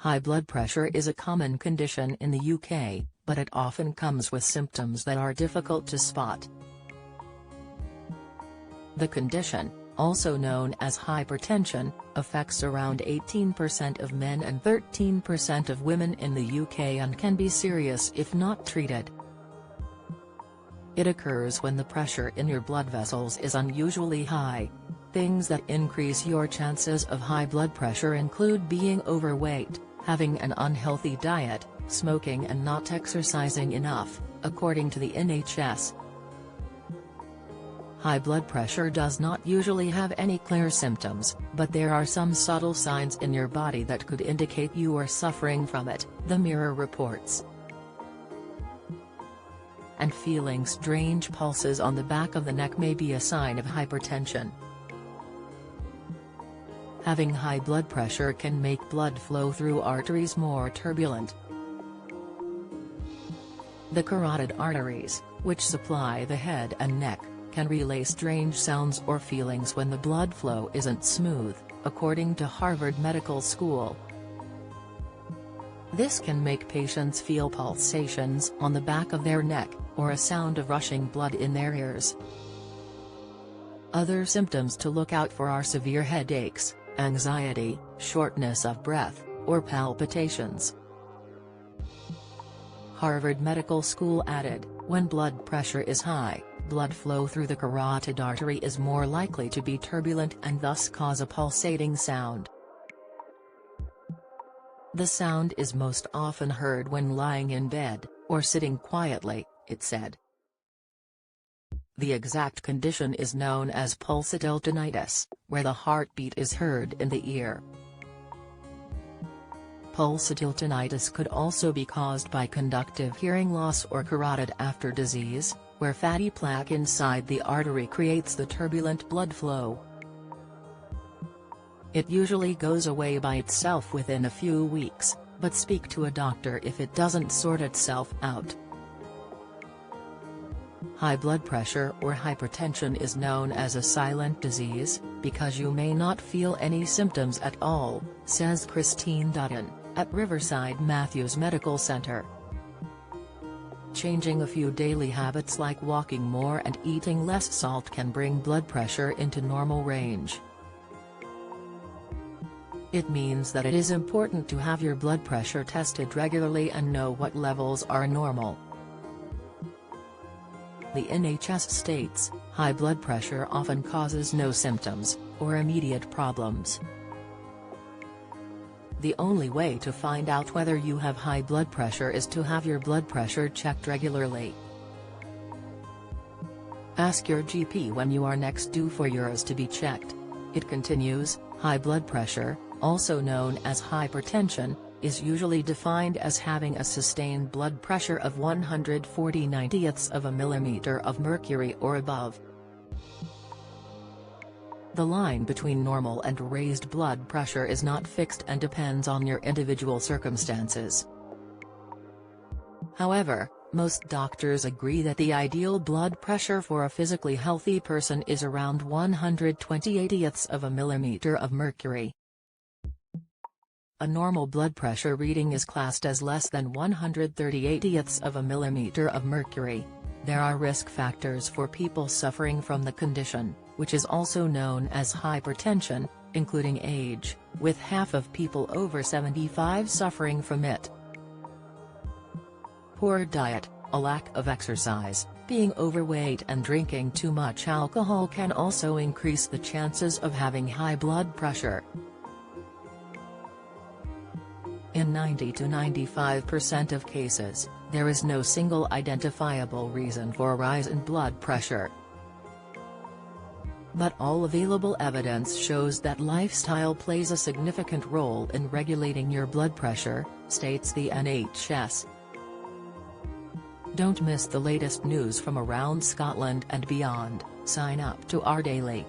High blood pressure is a common condition in the UK, but it often comes with symptoms that are difficult to spot. The condition, also known as hypertension, affects around 18% of men and 13% of women in the UK and can be serious if not treated. It occurs when the pressure in your blood vessels is unusually high. Things that increase your chances of high blood pressure include being overweight, having an unhealthy diet, smoking and not exercising enough, according to the NHS. High blood pressure does not usually have any clear symptoms, but there are some subtle signs in your body that could indicate you are suffering from it, the Mirror reports. And feeling strange pulses on the back of the neck may be a sign of hypertension. Having high blood pressure can make blood flow through arteries more turbulent. The carotid arteries, which supply the head and neck, can relay strange sounds or feelings when the blood flow isn't smooth, according to Harvard Medical School. This can make patients feel pulsations on the back of their neck, or a sound of rushing blood in their ears. Other symptoms to look out for are severe headaches, anxiety, shortness of breath, or palpitations. Harvard Medical School added, when blood pressure is high, blood flow through the carotid artery is more likely to be turbulent and thus cause a pulsating sound. The sound is most often heard when lying in bed, or sitting quietly, it said. The exact condition is known as pulsatile tinnitus, where the heartbeat is heard in the ear. Pulsatile tinnitus could also be caused by conductive hearing loss or carotid after disease, where fatty plaque inside the artery creates the turbulent blood flow. It usually goes away by itself within a few weeks, but speak to a doctor if it doesn't sort itself out. High blood pressure or hypertension is known as a silent disease, because you may not feel any symptoms at all, says Christine Dutton, at Riverside Matthews Medical Center. Changing a few daily habits like walking more and eating less salt can bring blood pressure into normal range. It means that it is important to have your blood pressure tested regularly and know what levels are normal. The NHS states, high blood pressure often causes no symptoms, or immediate problems. The only way to find out whether you have high blood pressure is to have your blood pressure checked regularly. Ask your GP when you are next due for yours to be checked. It continues, high blood pressure, also known as hypertension, is usually defined as having a sustained blood pressure of 140/90ths of a millimeter of mercury or above. The line between normal and raised blood pressure is not fixed and depends on your individual circumstances. However, most doctors agree that the ideal blood pressure for a physically healthy person is around 120/80ths of a millimeter of mercury. A normal blood pressure reading is classed as less than 130/80ths of a millimeter of mercury. There are risk factors for people suffering from the condition, which is also known as hypertension, including age, with half of people over 75 suffering from it. Poor diet, a lack of exercise, being overweight and drinking too much alcohol can also increase the chances of having high blood pressure. In 90 to 95% of cases, there is no single identifiable reason for a rise in blood pressure. But all available evidence shows that lifestyle plays a significant role in regulating your blood pressure, states the NHS. Don't miss the latest news from around Scotland and beyond. Sign up to our daily